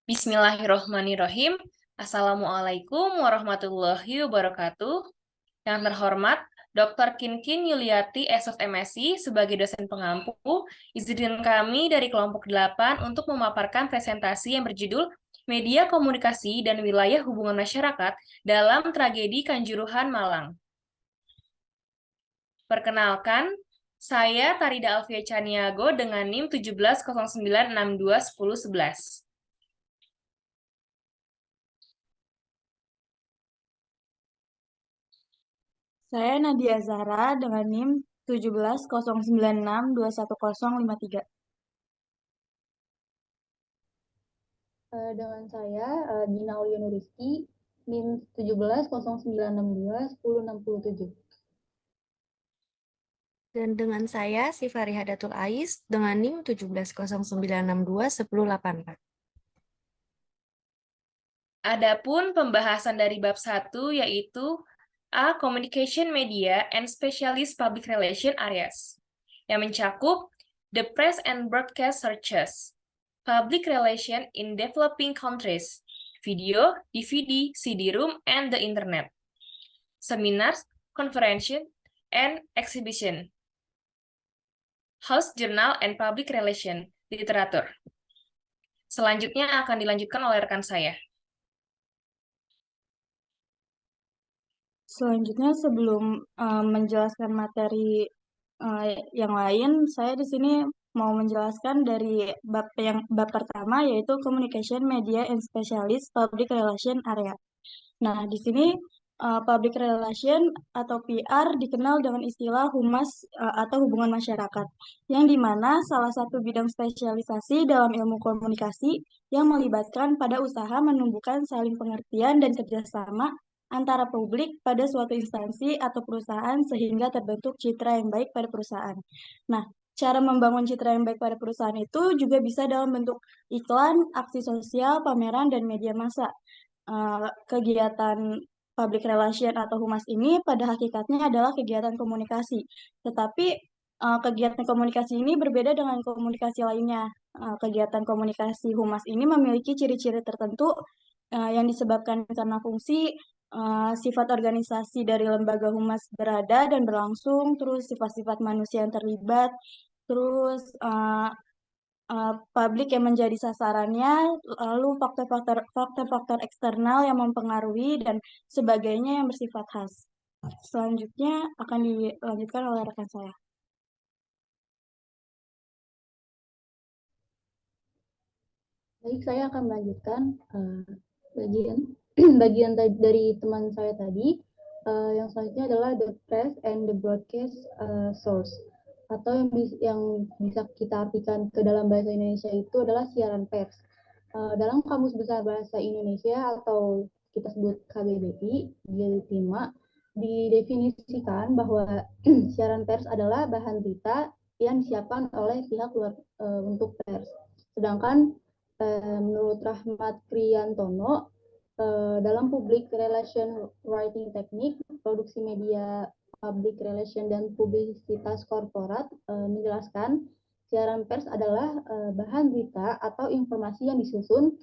Bismillahirrohmanirrohim. Assalamualaikum warahmatullahi wabarakatuh. Yang terhormat, Dr. Kinkin Yuliati, SOF MSI, sebagai dosen pengampu, izinkan kami dari kelompok 8 untuk memaparkan presentasi yang berjudul Media Komunikasi dan Wilayah Hubungan Masyarakat dalam Tragedi Kanjuruhan Malang. Perkenalkan, saya Tarida Alfia Caniago dengan NIM 1709621011. Saya Nadia Zahra dengan NIM 1709621053. Dengan saya Dina Aulia Nuriski, NIM 1709621067. Dan dengan saya, Sifari Hadatul Ais, dengan NIM 1709621084. Adapun pembahasan dari bab 1 yaitu A. Communication Media and Specialist Public Relation Areas, yang mencakup the press and broadcast searches, public relation in developing countries, video, DVD, CD-ROM, and the internet, seminars, conference, and exhibition, house journal and public relation, literatur. Selanjutnya akan dilanjutkan oleh rekan saya. Selanjutnya, sebelum menjelaskan materi yang lain, saya di sini mau menjelaskan dari bab pertama, yaitu Communication Media and Specialist Public Relation Area. Nah, di sini public relation atau PR dikenal dengan istilah humas atau hubungan masyarakat, yang dimana salah satu bidang spesialisasi dalam ilmu komunikasi yang melibatkan pada usaha menumbuhkan saling pengertian dan kerjasama antara publik pada suatu instansi atau perusahaan sehingga terbentuk citra yang baik pada perusahaan. Nah, cara membangun citra yang baik pada perusahaan itu juga bisa dalam bentuk iklan, aksi sosial, pameran, dan media massa. Kegiatan public relation atau humas ini pada hakikatnya adalah kegiatan komunikasi. Tetapi kegiatan komunikasi ini berbeda dengan komunikasi lainnya. Kegiatan komunikasi humas ini memiliki ciri-ciri tertentu yang disebabkan karena fungsi, sifat organisasi dari lembaga humas berada dan berlangsung, terus sifat-sifat manusia yang terlibat, terus publik yang menjadi sasarannya, lalu faktor-faktor eksternal yang mempengaruhi, dan sebagainya yang bersifat khas. Selanjutnya akan dilanjutkan oleh rekan saya. Baik, saya akan melanjutkan bagian bagian dari teman saya tadi. Yang selanjutnya adalah the press and the broadcast source, atau yang bisa kita artikan ke dalam bahasa Indonesia itu adalah siaran pers. Dalam Kamus Besar Bahasa Indonesia atau kita sebut KBBI Jilid 5 didefinisikan bahwa siaran pers adalah bahan berita yang disiapkan oleh pihak luar untuk pers. Sedangkan menurut Rahmat Kriyantono, dalam Public Relation Writing Technique, produksi media public relation dan publisitas korporat menjelaskan siaran pers adalah bahan berita atau informasi yang disusun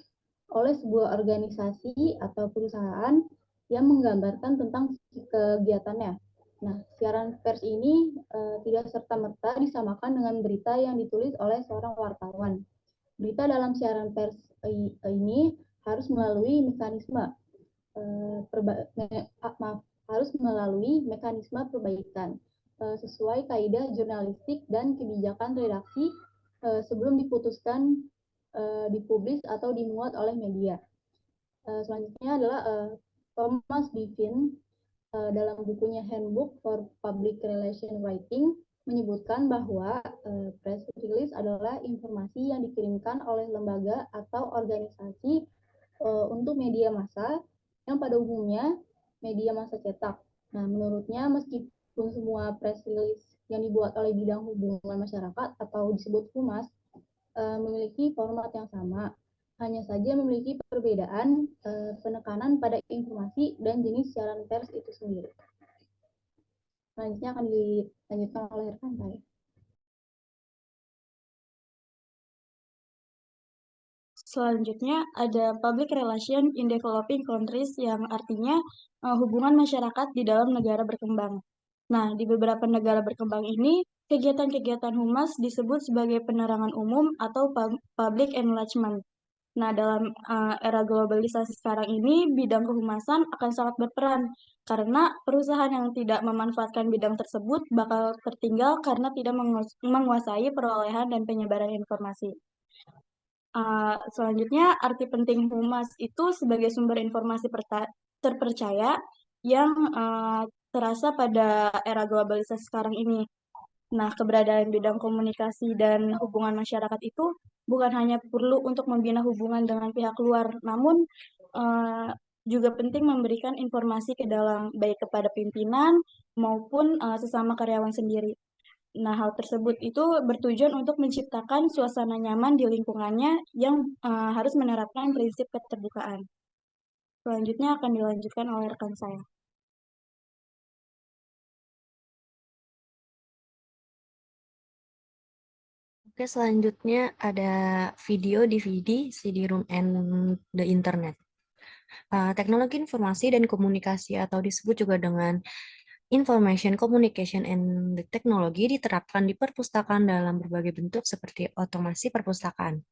oleh sebuah organisasi atau perusahaan yang menggambarkan tentang kegiatannya. Nah, siaran pers ini tidak serta-merta disamakan dengan berita yang ditulis oleh seorang wartawan. Berita dalam siaran pers ini harus melalui mekanisme perbaikan sesuai kaidah jurnalistik dan kebijakan redaksi sebelum diputuskan dipublis atau dimuat oleh media. Selanjutnya adalah Thomas Bivin dalam bukunya Handbook for Public Relation Writing menyebutkan bahwa press release adalah informasi yang dikirimkan oleh lembaga atau organisasi untuk media massa yang pada umumnya media massa cetak. Nah, menurutnya meskipun semua press release yang dibuat oleh bidang hubungan masyarakat atau disebut humas memiliki format yang sama, hanya saja memiliki perbedaan penekanan pada informasi dan jenis siaran pers itu sendiri. Selanjutnya akan dilanjutkan oleh rekan saya. selanjutnya ada public relation in developing countries yang artinya hubungan masyarakat di dalam negara berkembang. Nah, di beberapa negara berkembang ini, kegiatan-kegiatan humas disebut sebagai penerangan umum atau public enlargement. Nah, dalam era globalisasi sekarang ini, bidang kehumasan akan sangat berperan karena perusahaan yang tidak memanfaatkan bidang tersebut bakal tertinggal karena tidak menguasai perolehan dan penyebaran informasi. Selanjutnya, arti penting humas itu sebagai sumber informasi terpercaya yang terasa pada era globalisasi sekarang ini. Nah, keberadaan bidang komunikasi dan hubungan masyarakat itu bukan hanya perlu untuk membina hubungan dengan pihak luar, namun juga penting memberikan informasi ke dalam baik kepada pimpinan maupun sesama karyawan sendiri. Nah, hal tersebut itu bertujuan untuk menciptakan suasana nyaman di lingkungannya yang harus menerapkan prinsip keterbukaan. Selanjutnya akan dilanjutkan oleh rekan saya. Oke, selanjutnya ada video DVD, CD-ROM, and the Internet. Teknologi informasi dan komunikasi atau disebut juga dengan Information, Communication, and the Technology diterapkan di perpustakaan dalam berbagai bentuk seperti otomasi perpustakaan,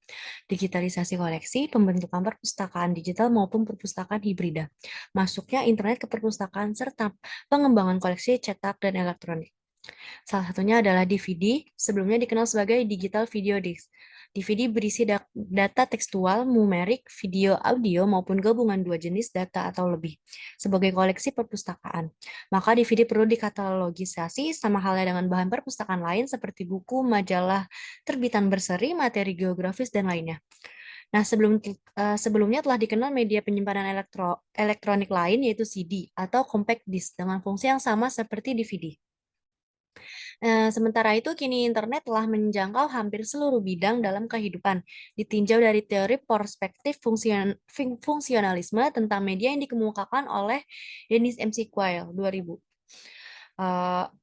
digitalisasi koleksi, pembentukan perpustakaan digital maupun perpustakaan hibrida, masuknya internet ke perpustakaan, serta pengembangan koleksi cetak dan elektronik. Salah satunya adalah DVD, sebelumnya dikenal sebagai Digital Video Disc. DVD berisi data tekstual, numerik, video, audio, maupun gabungan dua jenis data atau lebih, sebagai koleksi perpustakaan. Maka DVD perlu dikatalogisasi sama halnya dengan bahan perpustakaan lain seperti buku, majalah, terbitan berseri, materi geografis, dan lainnya. Nah, sebelumnya telah dikenal media penyimpanan elektronik lain yaitu CD atau compact disc dengan fungsi yang sama seperti DVD. Sementara itu, kini internet telah menjangkau hampir seluruh bidang dalam kehidupan, ditinjau dari teori perspektif fungsionalisme tentang media yang dikemukakan oleh Dennis McQuail 2000.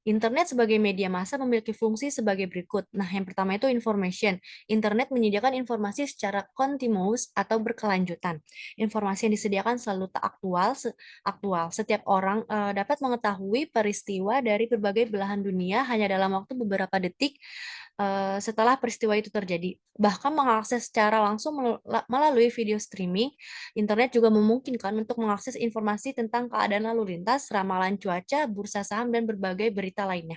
Internet sebagai media massa memiliki fungsi sebagai berikut. Nah, yang pertama itu information. Internet menyediakan informasi secara continuous atau berkelanjutan. Informasi yang disediakan selalu tak aktual. Setiap orang dapat mengetahui peristiwa dari berbagai belahan dunia hanya dalam waktu beberapa detik setelah peristiwa itu terjadi. Bahkan mengakses secara langsung melalui video streaming, internet juga memungkinkan untuk mengakses informasi tentang keadaan lalu lintas, ramalan cuaca, bursa saham, dan berbagai berita lainnya.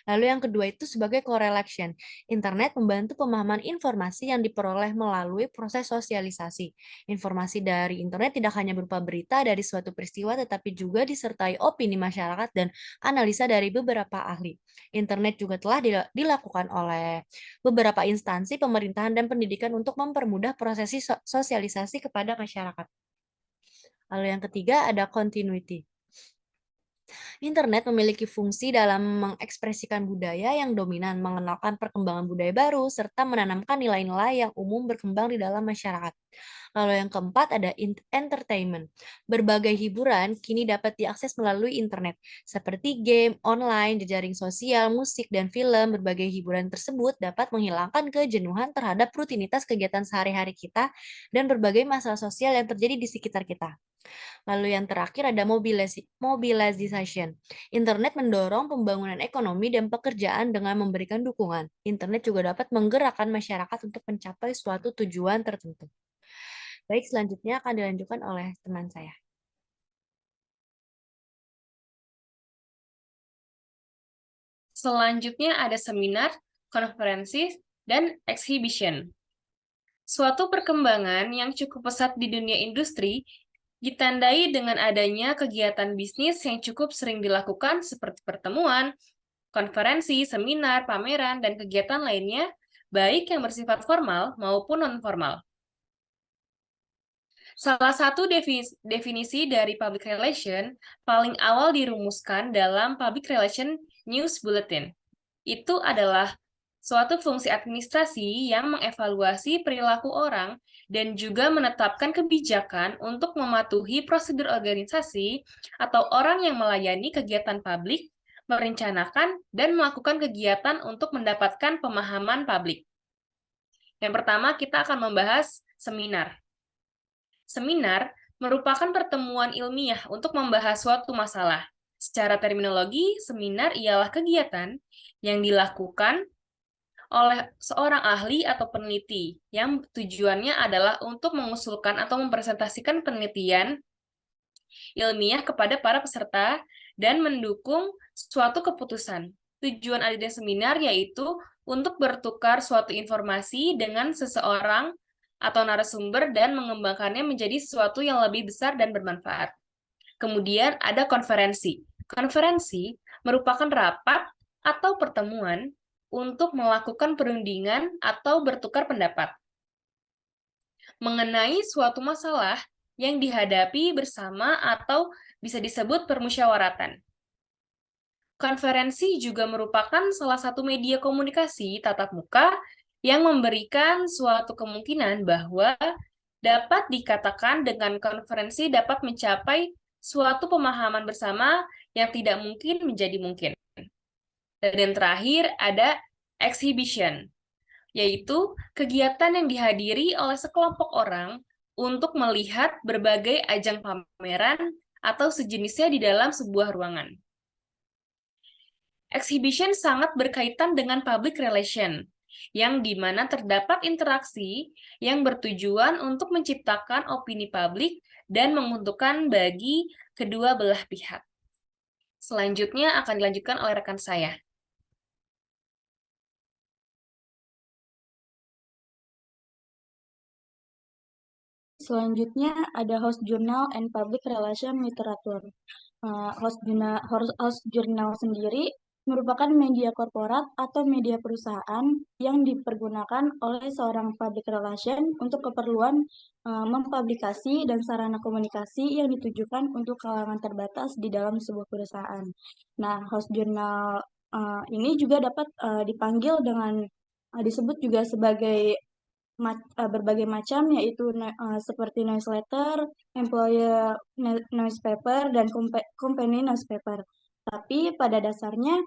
Lalu yang kedua itu sebagai correlation. Internet membantu pemahaman informasi yang diperoleh melalui proses sosialisasi. Informasi dari internet tidak hanya berupa berita dari suatu peristiwa, tetapi juga disertai opini masyarakat dan analisa dari beberapa ahli. Internet juga telah dilakukan oleh beberapa instansi pemerintahan dan pendidikan untuk mempermudah proses sosialisasi kepada masyarakat. Lalu yang ketiga ada continuity. Internet memiliki fungsi dalam mengekspresikan budaya yang dominan, mengenalkan perkembangan budaya baru, serta menanamkan nilai-nilai yang umum berkembang di dalam masyarakat. Lalu yang keempat ada entertainment. Berbagai hiburan kini dapat diakses melalui internet, seperti game, online, jejaring sosial, musik, dan film. Berbagai hiburan tersebut dapat menghilangkan kejenuhan terhadap rutinitas kegiatan sehari-hari kita dan berbagai masalah sosial yang terjadi di sekitar kita. Lalu yang terakhir ada mobilization. Internet mendorong pembangunan ekonomi dan pekerjaan dengan memberikan dukungan. Internet juga dapat menggerakkan masyarakat untuk mencapai suatu tujuan tertentu. Baik, selanjutnya akan dilanjutkan oleh teman saya. Selanjutnya ada seminar, konferensi, dan exhibition. Suatu perkembangan yang cukup pesat di dunia industri ditandai dengan adanya kegiatan bisnis yang cukup sering dilakukan seperti pertemuan, konferensi, seminar, pameran, dan kegiatan lainnya, baik yang bersifat formal maupun non-formal. Salah satu definisi dari public relation paling awal dirumuskan dalam Public Relation News Bulletin. Itu adalah suatu fungsi administrasi yang mengevaluasi perilaku orang dan juga menetapkan kebijakan untuk mematuhi prosedur organisasi atau orang yang melayani kegiatan publik, merencanakan dan melakukan kegiatan untuk mendapatkan pemahaman publik. Yang pertama, kita akan membahas seminar. Seminar merupakan pertemuan ilmiah untuk membahas suatu masalah. Secara terminologi, seminar ialah kegiatan yang dilakukan oleh seorang ahli atau peneliti yang tujuannya adalah untuk mengusulkan atau mempresentasikan penelitian ilmiah kepada para peserta dan mendukung suatu keputusan. Tujuan adanya seminar yaitu untuk bertukar suatu informasi dengan seseorang atau narasumber dan mengembangkannya menjadi sesuatu yang lebih besar dan bermanfaat. Kemudian ada konferensi. Konferensi merupakan rapat atau pertemuan untuk melakukan perundingan atau bertukar pendapat mengenai suatu masalah yang dihadapi bersama atau bisa disebut permusyawaratan. Konferensi juga merupakan salah satu media komunikasi tatap muka yang memberikan suatu kemungkinan bahwa dapat dikatakan dengan konferensi dapat mencapai suatu pemahaman bersama yang tidak mungkin menjadi mungkin. Dan yang terakhir ada exhibition, yaitu kegiatan yang dihadiri oleh sekelompok orang untuk melihat berbagai ajang pameran atau sejenisnya di dalam sebuah ruangan. Exhibition sangat berkaitan dengan public relation, yang dimana terdapat interaksi yang bertujuan untuk menciptakan opini publik dan menguntungkan bagi kedua belah pihak. Selanjutnya akan dilanjutkan oleh rekan saya. Selanjutnya ada host journal and public relation literature. Host journal sendiri merupakan media korporat atau media perusahaan yang dipergunakan oleh seorang public relation untuk keperluan mempublikasi dan sarana komunikasi yang ditujukan untuk kalangan terbatas di dalam sebuah perusahaan. Nah, host journal ini juga dapat dipanggil dengan disebut juga sebagai berbagai macam, yaitu seperti newsletter, employer newspaper, dan company newspaper. Tapi pada dasarnya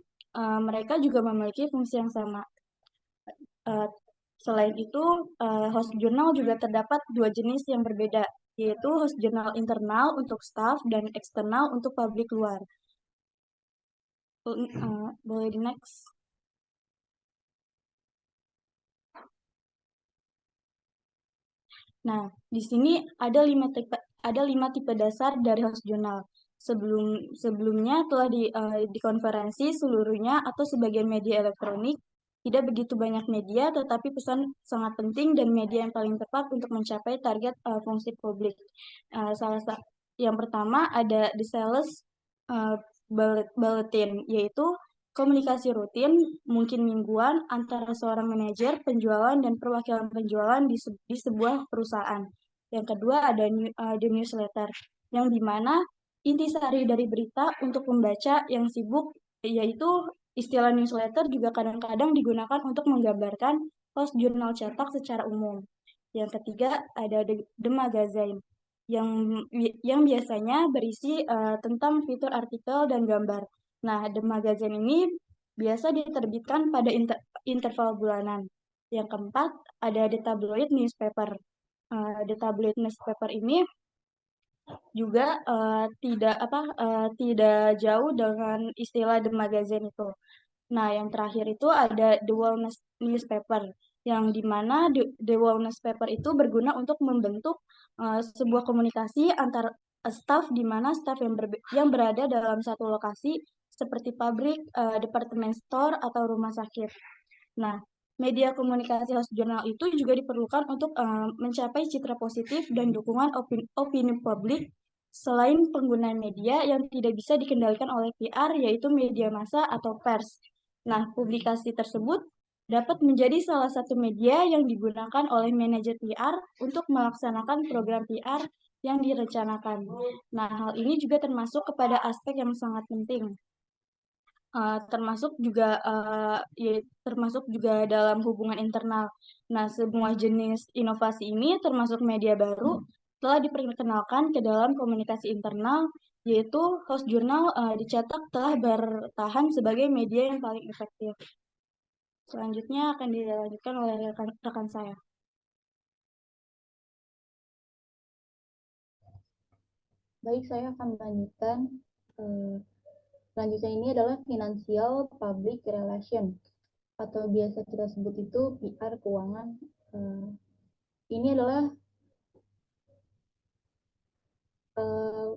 mereka juga memiliki fungsi yang sama. Selain itu, host journal juga terdapat dua jenis yang berbeda, yaitu host journal internal untuk staff dan eksternal untuk publik luar. Boleh di next. Nah, di sini ada 5 tipe dasar dari host journal. Sebelumnya telah dikonferensi seluruhnya atau sebagian media elektronik. Tidak begitu banyak media, tetapi pesan sangat penting dan media yang paling tepat untuk mencapai target fungsi publik. Yang pertama ada the sales bulletin, yaitu komunikasi rutin, mungkin mingguan, antara seorang manajer penjualan dan perwakilan penjualan di sebuah perusahaan. Yang kedua ada the newsletter, yang dimana intisari dari berita untuk pembaca yang sibuk, yaitu istilah newsletter juga kadang-kadang digunakan untuk menggambarkan host jurnal cetak secara umum. Yang ketiga ada the magazine, yang biasanya berisi tentang fitur artikel dan gambar. Nah, The Magazine ini biasa diterbitkan pada interval bulanan. Yang keempat, ada The Tabloid Newspaper. The Tabloid Newspaper ini juga tidak jauh dengan istilah The Magazine itu. Nah, yang terakhir itu ada The Wellness Newspaper, yang dimana The Wellness Paper itu berguna untuk membentuk sebuah komunikasi antar staf, di mana staf yang berada dalam satu lokasi seperti pabrik, departemen store, atau rumah sakit. Nah, media komunikasi host jurnal itu juga diperlukan untuk mencapai citra positif dan dukungan opini publik selain penggunaan media yang tidak bisa dikendalikan oleh PR, yaitu media massa atau pers. Nah, publikasi tersebut dapat menjadi salah satu media yang digunakan oleh manajer PR untuk melaksanakan program PR yang direncanakan. Nah, hal ini juga termasuk kepada aspek yang sangat penting. Termasuk juga dalam hubungan internal. Nah, semua jenis inovasi ini termasuk media baru telah diperkenalkan ke dalam komunikasi internal, yaitu host jurnal dicetak telah bertahan sebagai media yang paling efektif. Selanjutnya akan dilanjutkan oleh rekan saya. Baik, saya akan melanjutkan. Selanjutnya ini adalah Financial Public Relation atau biasa kita sebut itu PR keuangan. Ini adalah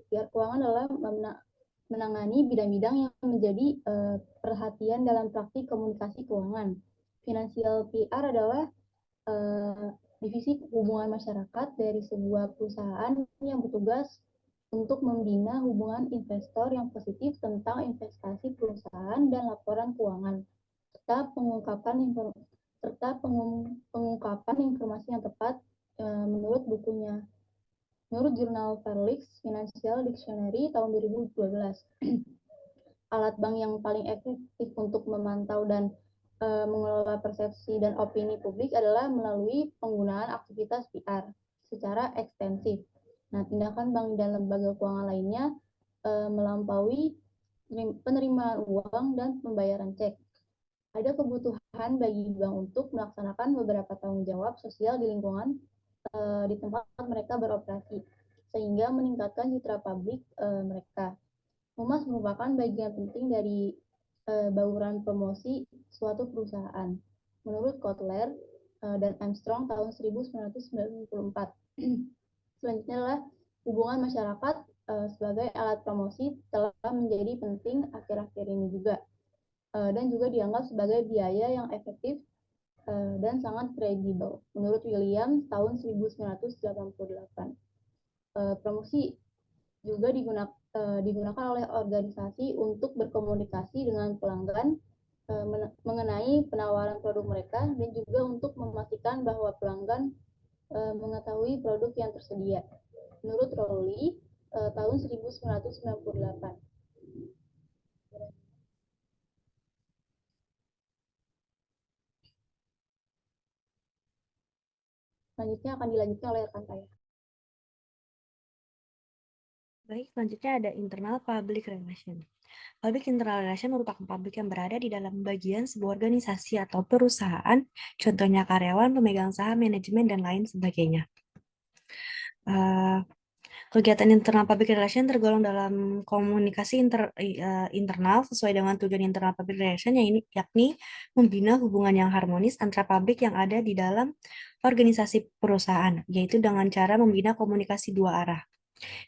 PR keuangan adalah menangani bidang-bidang yang menjadi perhatian dalam praktik komunikasi keuangan. Financial PR adalah divisi hubungan masyarakat dari sebuah perusahaan yang bertugas untuk membina hubungan investor yang positif tentang investasi perusahaan dan laporan keuangan, serta pengungkapan informasi yang tepat menurut jurnal Fairlex Financial Dictionary tahun 2012. Alat bank yang paling efektif untuk memantau dan mengelola persepsi dan opini publik adalah melalui penggunaan aktivitas PR secara ekstensif. Nah, tindakan bank dan lembaga keuangan lainnya melampaui penerimaan uang dan pembayaran cek. Ada kebutuhan bagi bank untuk melaksanakan beberapa tanggung jawab sosial di lingkungan di tempat mereka beroperasi, sehingga meningkatkan citra publik mereka. Humas merupakan bagian penting dari bauran promosi suatu perusahaan. Menurut Kotler dan Armstrong tahun 1994. Selanjutnya adalah hubungan masyarakat sebagai alat promosi telah menjadi penting akhir-akhir ini juga. Dan juga dianggap sebagai biaya yang efektif dan sangat kredibel. Menurut William tahun 1988. Promosi juga digunakan oleh organisasi untuk berkomunikasi dengan pelanggan mengenai penawaran produk mereka dan juga untuk memastikan bahwa pelanggan mengetahui produk yang tersedia. Menurut Rowley tahun 1998. Selanjutnya akan dilanjutkan oleh rekan saya. Baik, selanjutnya ada internal public relation. Public internal relation merupakan publik yang berada di dalam bagian sebuah organisasi atau perusahaan, contohnya karyawan, pemegang saham, manajemen, dan lain sebagainya. Kegiatan internal public relation tergolong dalam komunikasi internal sesuai dengan tujuan internal public relation, yakni membina hubungan yang harmonis antara publik yang ada di dalam organisasi perusahaan, yaitu dengan cara membina komunikasi dua arah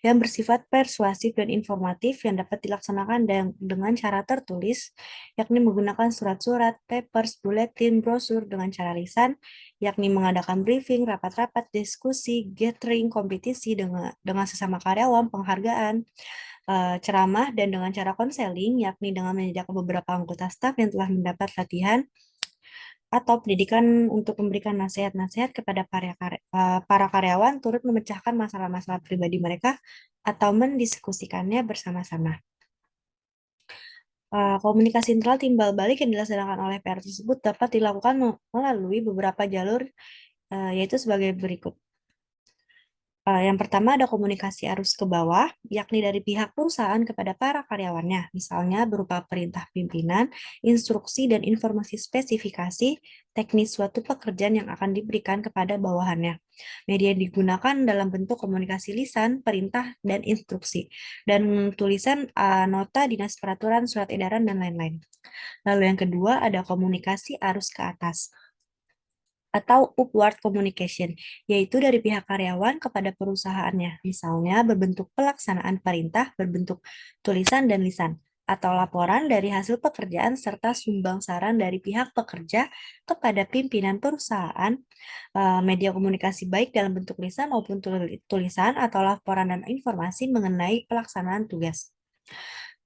yang bersifat persuasif dan informatif yang dapat dilaksanakan dengan cara tertulis, yakni menggunakan surat-surat, papers, buletin, brosur dengan cara lisan, yakni mengadakan briefing, rapat-rapat, diskusi, gathering, kompetisi dengan sesama karyawan, penghargaan, ceramah, dan dengan cara konseling, yakni dengan menyediakan beberapa anggota staf yang telah mendapat latihan atau pendidikan untuk memberikan nasihat-nasihat kepada para karyawan turut memecahkan masalah-masalah pribadi mereka atau mendiskusikannya bersama-sama. Komunikasi internal timbal balik yang dilaksanakan oleh PR tersebut dapat dilakukan melalui beberapa jalur, yaitu sebagai berikut. Yang pertama ada komunikasi arus ke bawah, yakni dari pihak perusahaan kepada para karyawannya, misalnya berupa perintah pimpinan, instruksi, dan informasi spesifikasi teknis suatu pekerjaan yang akan diberikan kepada bawahannya. Media digunakan dalam bentuk komunikasi lisan, perintah, dan instruksi, dan tulisan nota dinas peraturan, surat edaran, dan lain-lain. Lalu yang kedua ada komunikasi arus ke atas atau upward communication, yaitu dari pihak karyawan kepada perusahaannya, misalnya berbentuk pelaksanaan perintah, berbentuk tulisan dan lisan, atau laporan dari hasil pekerjaan serta sumbang saran dari pihak pekerja kepada pimpinan perusahaan, media komunikasi baik dalam bentuk lisan maupun tulisan atau laporan dan informasi mengenai pelaksanaan tugas.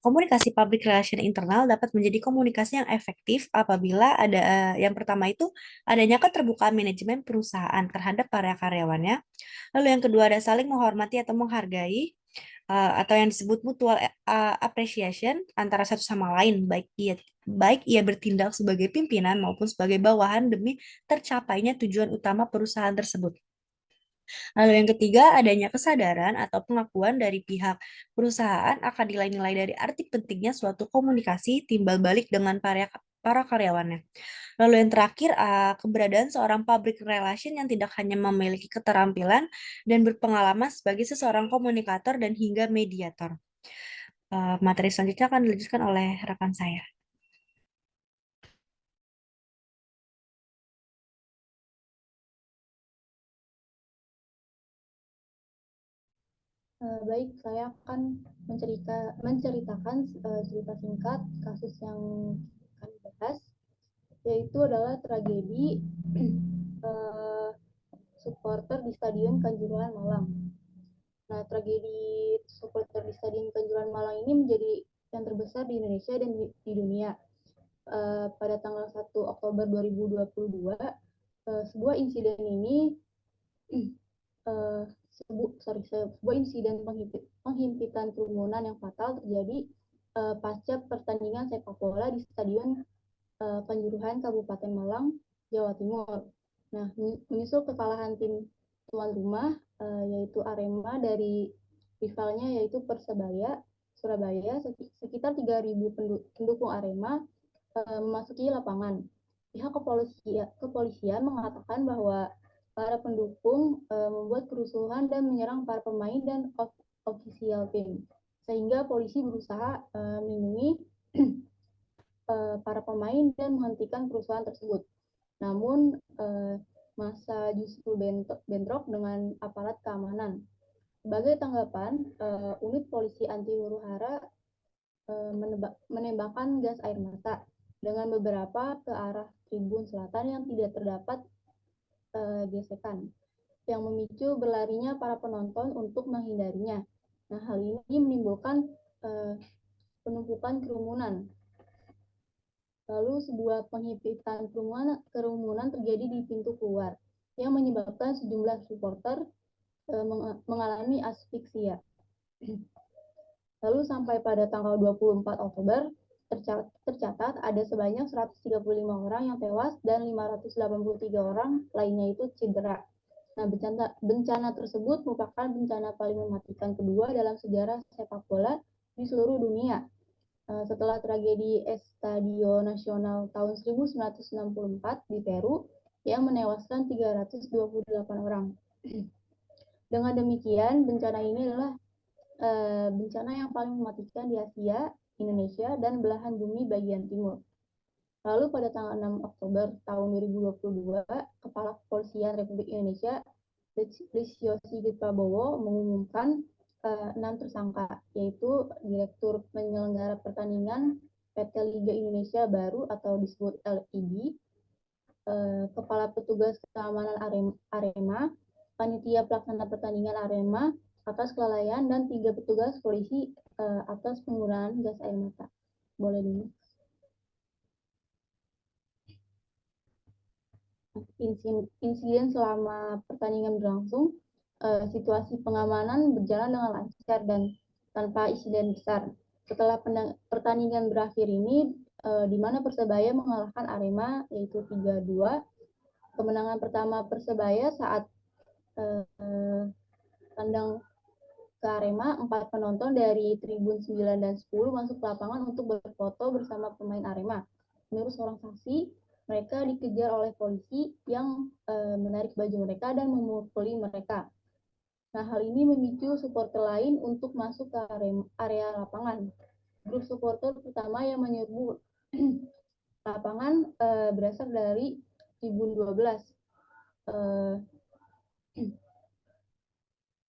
Komunikasi public relation internal dapat menjadi komunikasi yang efektif apabila ada yang pertama itu adanya keterbukaan manajemen perusahaan terhadap para karyawannya. Lalu yang kedua ada saling menghormati atau menghargai atau yang disebut mutual appreciation antara satu sama lain, baik ia bertindak sebagai pimpinan maupun sebagai bawahan demi tercapainya tujuan utama perusahaan tersebut. Lalu yang ketiga, adanya kesadaran atau pengakuan dari pihak perusahaan akan nilai-nilai dari arti pentingnya suatu komunikasi timbal balik dengan para karyawannya. Lalu yang terakhir, keberadaan seorang public relation yang tidak hanya memiliki keterampilan dan berpengalaman sebagai seseorang komunikator dan hingga mediator. Materi selanjutnya akan dilanjutkan oleh rekan saya. Baik, saya akan menceritakan cerita singkat kasus yang akan dibahas, yaitu adalah tragedi supporter di Stadion Kanjuruhan Malang. Nah, tragedi supporter di Stadion Kanjuruhan Malang ini menjadi yang terbesar di Indonesia dan di dunia. Pada tanggal 1 Oktober 2022, sebuah insiden ini sebuah insiden penghimpitan kerumunan yang fatal terjadi pasca pertandingan sepak bola di Stadion Kanjuruhan Kabupaten Malang, Jawa Timur. Nah, menyusul kekalahan tim tuan rumah yaitu Arema dari rivalnya yaitu Persebaya Surabaya, sekitar 3.000 pendukung Arema memasuki lapangan. Pihak kepolisian mengatakan bahwa para pendukung membuat kerusuhan dan menyerang para pemain dan official tim, sehingga polisi berusaha melindungi para pemain dan menghentikan kerusuhan tersebut. Namun massa justru bentrok dengan aparat keamanan. Sebagai tanggapan, unit polisi anti huru-hara menembakkan gas air mata dengan beberapa ke arah tribun selatan yang tidak terdapat gesekan, yang memicu berlarinya para penonton untuk menghindarinya. Nah, hal ini menimbulkan penumpukan kerumunan. Lalu sebuah penghimpitan kerumunan terjadi di pintu keluar yang menyebabkan sejumlah supporter mengalami asfiksia. Lalu sampai pada tanggal 24 Oktober tercatat ada sebanyak 135 orang yang tewas dan 583 orang lainnya itu cedera. Nah, bencana tersebut merupakan bencana paling mematikan kedua dalam sejarah sepak bola di seluruh dunia. Setelah tragedi Estadio Nacional tahun 1964 di Peru yang menewaskan 328 orang. Dengan demikian, bencana ini adalah bencana yang paling mematikan di Asia, Indonesia, dan belahan bumi bagian timur. Lalu pada tanggal 6 Oktober tahun 2022, Kepala Kepolisian Republik Indonesia, Listio Sigit Prabowo, mengumumkan 6 tersangka, yaitu Direktur Penyelenggara Pertandingan PT Liga Indonesia Baru atau disebut LIB, Kepala Petugas Keamanan Arema, Panitia Pelaksana Pertandingan Arema atas kelalaian, dan 3 petugas polisi atas penggunaan gas air mata. Boleh dulu. Insiden selama pertandingan berlangsung, situasi pengamanan berjalan dengan lancar dan tanpa insiden besar. Setelah pertandingan berakhir ini, di mana Persebaya mengalahkan Arema yaitu 3-2. Kemenangan pertama Persebaya saat tandang ke Arema, 4 penonton dari tribun 9 dan 10 masuk ke lapangan untuk berfoto bersama pemain Arema. Menurut seorang saksi, mereka dikejar oleh polisi yang menarik baju mereka dan memukuli mereka. Nah, hal ini memicu supporter lain untuk masuk ke area lapangan. Grup supporter pertama yang menyerbu lapangan berasal dari tribun 12.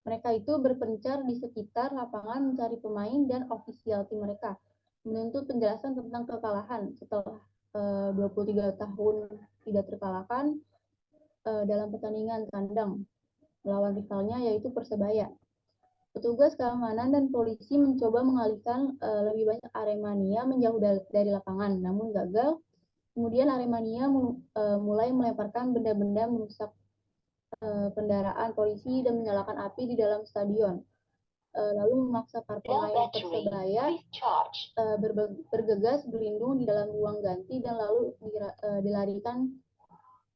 Mereka itu berpencar di sekitar lapangan mencari pemain dan ofisial tim mereka, menuntut penjelasan tentang kekalahan setelah 23 tahun tidak terkalahkan dalam pertandingan kandang melawan rivalnya yaitu Persebaya. Petugas keamanan dan polisi mencoba mengalihkan lebih banyak Aremania menjauh dari lapangan, namun gagal. Kemudian Aremania mulai melemparkan benda-benda merusak kendaraan polisi dan menyalakan api di dalam stadion. Lalu memaksa para pemain Persebaya bergegas berlindung di dalam ruang ganti dan lalu dilarikan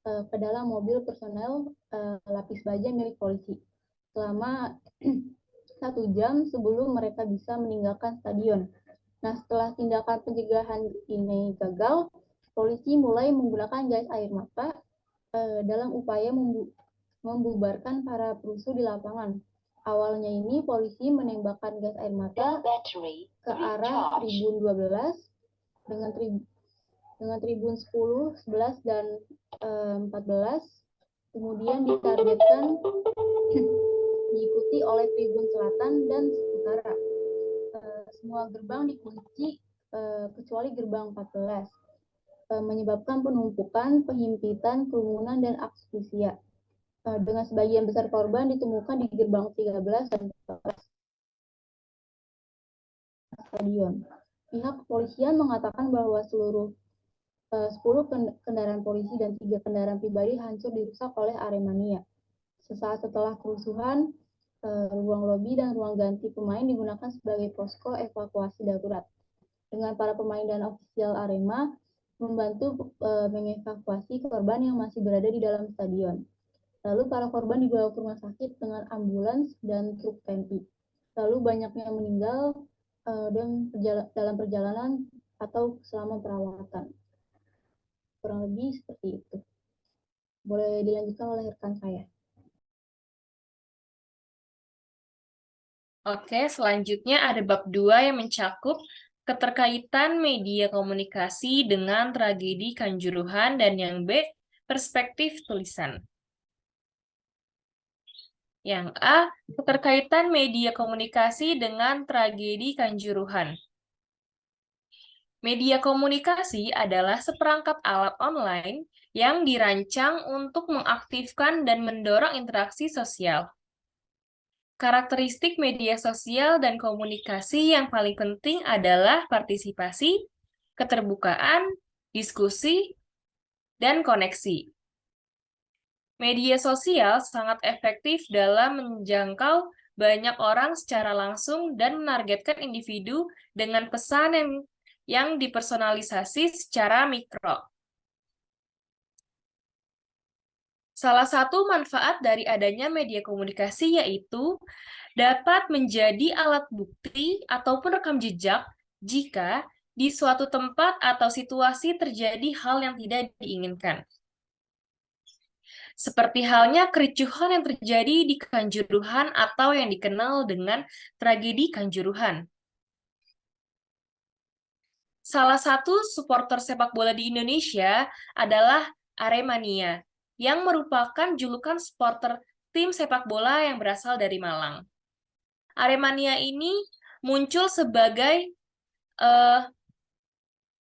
ke dalam mobil personel lapis baja milik polisi selama 1 jam sebelum mereka bisa meninggalkan stadion. Nah, setelah tindakan pencegahan ini gagal, polisi mulai menggunakan gas air mata dalam upaya membubarkan para perusuh di lapangan. Awalnya ini polisi menembakkan gas air mata ke arah Tribun 12 dengan Tribun 10, 11, dan 14. Kemudian ditargetkan diikuti oleh Tribun Selatan dan Utara. Semua gerbang dikunci kecuali gerbang 14, menyebabkan penumpukan, penghimpitan, kerumunan, dan aksi sia. Dengan sebagian besar korban ditemukan di gerbang 13 dan 14 stadion. Pihak kepolisian mengatakan bahwa seluruh 10 kendaraan polisi dan 3 kendaraan pribadi hancur dirusak oleh Aremania. Sesaat setelah kerusuhan, ruang lobi dan ruang ganti pemain digunakan sebagai posko evakuasi darurat. Dengan para pemain dan ofisial Arema membantu mengevakuasi korban yang masih berada di dalam stadion. Lalu para korban dibawa ke rumah sakit dengan ambulans dan truk TNI. Lalu banyaknya meninggal dalam perjalanan atau selama perawatan. Kurang lebih seperti itu. Boleh dilanjutkan oleh rekan saya. Oke, selanjutnya ada bab 2 yang mencakup keterkaitan media komunikasi dengan tragedi Kanjuruhan, dan yang B, perspektif tulisan. Yang A, keterkaitan media komunikasi dengan tragedi Kanjuruhan. Media komunikasi adalah seperangkat alat online yang dirancang untuk mengaktifkan dan mendorong interaksi sosial. Karakteristik media sosial dan komunikasi yang paling penting adalah partisipasi, keterbukaan, diskusi, dan koneksi. Media sosial sangat efektif dalam menjangkau banyak orang secara langsung dan menargetkan individu dengan pesan yang dipersonalisasi secara mikro. Salah satu manfaat dari adanya media komunikasi yaitu dapat menjadi alat bukti ataupun rekam jejak jika di suatu tempat atau situasi terjadi hal yang tidak diinginkan. Seperti halnya kericuhan yang terjadi di Kanjuruhan atau yang dikenal dengan tragedi Kanjuruhan. Salah satu supporter sepak bola di Indonesia adalah Aremania, yang merupakan julukan supporter tim sepak bola yang berasal dari Malang. Aremania ini muncul sebagai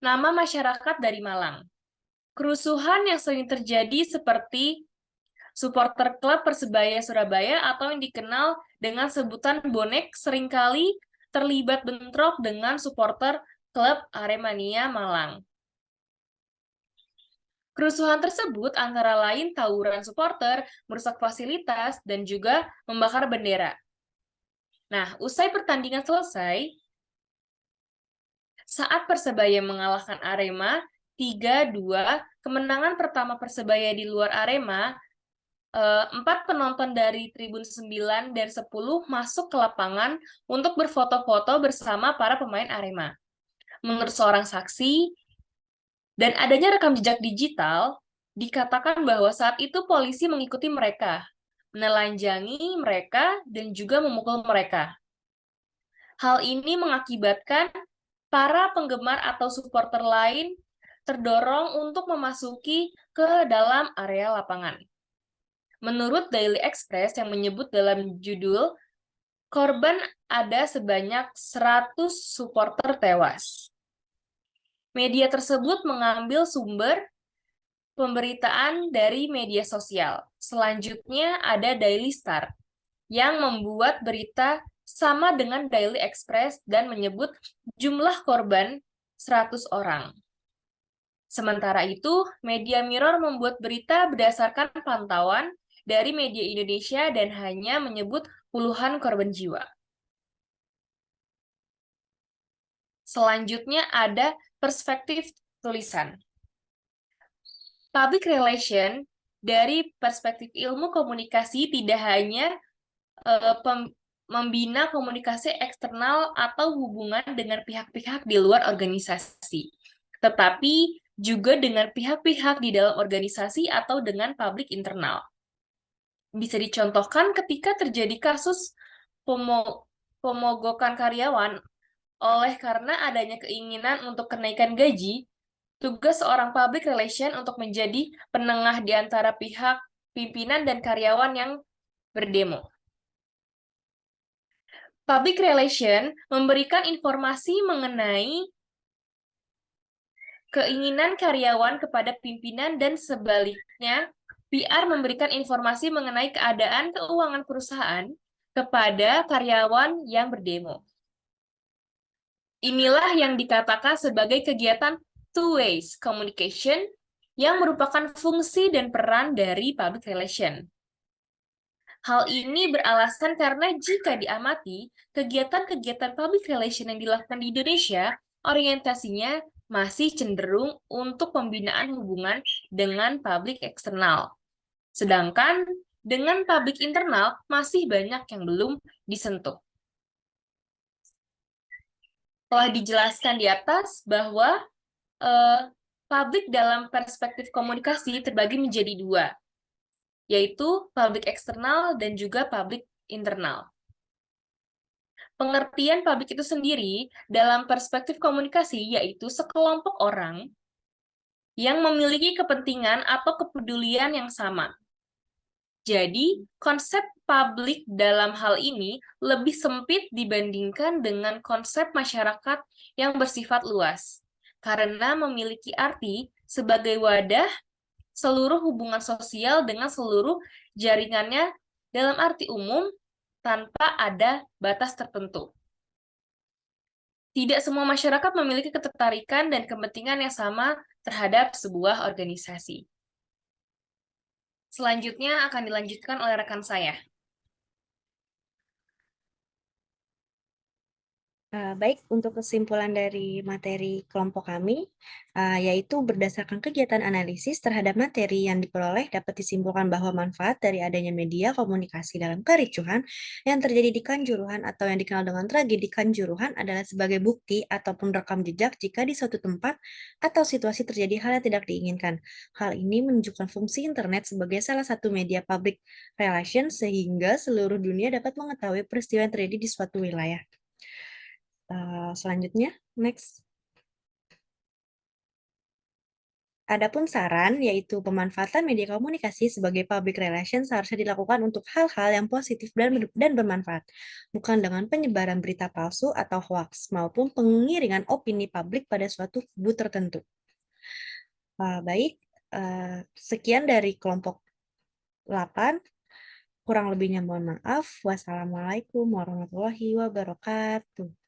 nama masyarakat dari Malang. Kerusuhan yang sering terjadi seperti supporter klub Persebaya Surabaya atau yang dikenal dengan sebutan bonek seringkali terlibat bentrok dengan supporter klub Aremania Malang. Kerusuhan tersebut antara lain tawuran supporter, merusak fasilitas, dan juga membakar bendera. Nah, usai pertandingan selesai, saat Persebaya mengalahkan Arema 3-2, kemenangan pertama Persebaya di luar Arema, 4 penonton dari Tribun 9 dan 10 masuk ke lapangan untuk berfoto-foto bersama para pemain Arema. Menurut seorang saksi, dan adanya rekam jejak digital, dikatakan bahwa saat itu polisi mengikuti mereka, menelanjangi mereka, dan juga memukul mereka. Hal ini mengakibatkan para penggemar atau supporter lain terdorong untuk memasuki ke dalam area lapangan. Menurut Daily Express yang menyebut dalam judul, korban ada sebanyak 100 supporter tewas. Media tersebut mengambil sumber pemberitaan dari media sosial. Selanjutnya ada Daily Star yang membuat berita sama dengan Daily Express dan menyebut jumlah korban 100 orang. Sementara itu, Media Mirror membuat berita berdasarkan pantauan dari media Indonesia dan hanya menyebut puluhan korban jiwa. Selanjutnya ada perspektif tulisan. Public relation dari perspektif ilmu komunikasi tidak hanya membina komunikasi eksternal atau hubungan dengan pihak-pihak di luar organisasi, tetapi juga dengan pihak-pihak di dalam organisasi atau dengan publik internal. Bisa dicontohkan ketika terjadi kasus pemogokan karyawan oleh karena adanya keinginan untuk kenaikan gaji, tugas seorang public relation untuk menjadi penengah di antara pihak pimpinan dan karyawan yang berdemo. Public relation memberikan informasi mengenai keinginan karyawan kepada pimpinan dan sebaliknya, PR memberikan informasi mengenai keadaan keuangan perusahaan kepada karyawan yang berdemo. Inilah yang dikatakan sebagai kegiatan two-way communication yang merupakan fungsi dan peran dari public relation. Hal ini beralasan karena jika diamati, kegiatan-kegiatan public relation yang dilakukan di Indonesia, orientasinya masih cenderung untuk pembinaan hubungan dengan publik eksternal. Sedangkan dengan publik internal masih banyak yang belum disentuh. Telah dijelaskan di atas bahwa publik dalam perspektif komunikasi terbagi menjadi dua, yaitu publik eksternal dan juga publik internal. Pengertian publik itu sendiri dalam perspektif komunikasi yaitu sekelompok orang yang memiliki kepentingan atau kepedulian yang sama. Jadi, konsep publik dalam hal ini lebih sempit dibandingkan dengan konsep masyarakat yang bersifat luas, karena memiliki arti sebagai wadah seluruh hubungan sosial dengan seluruh jaringannya dalam arti umum tanpa ada batas tertentu. Tidak semua masyarakat memiliki ketertarikan dan kepentingan yang sama terhadap sebuah organisasi. Selanjutnya akan dilanjutkan oleh rekan saya. Baik, untuk kesimpulan dari materi kelompok kami, yaitu berdasarkan kegiatan analisis terhadap materi yang diperoleh dapat disimpulkan bahwa manfaat dari adanya media komunikasi dalam kericuhan yang terjadi di Kanjuruhan atau yang dikenal dengan tragedi Kanjuruhan adalah sebagai bukti ataupun rekam jejak jika di suatu tempat atau situasi terjadi hal yang tidak diinginkan. Hal ini menunjukkan fungsi internet sebagai salah satu media public relations sehingga seluruh dunia dapat mengetahui peristiwa yang terjadi di suatu wilayah. Selanjutnya, next. Adapun saran, yaitu pemanfaatan media komunikasi sebagai public relations seharusnya dilakukan untuk hal-hal yang positif dan bermanfaat, bukan dengan penyebaran berita palsu atau hoax, maupun pengiringan opini publik pada suatu kubu tertentu. Baik, sekian dari kelompok 8. Kurang lebihnya mohon maaf. Wassalamualaikum warahmatullahi wabarakatuh.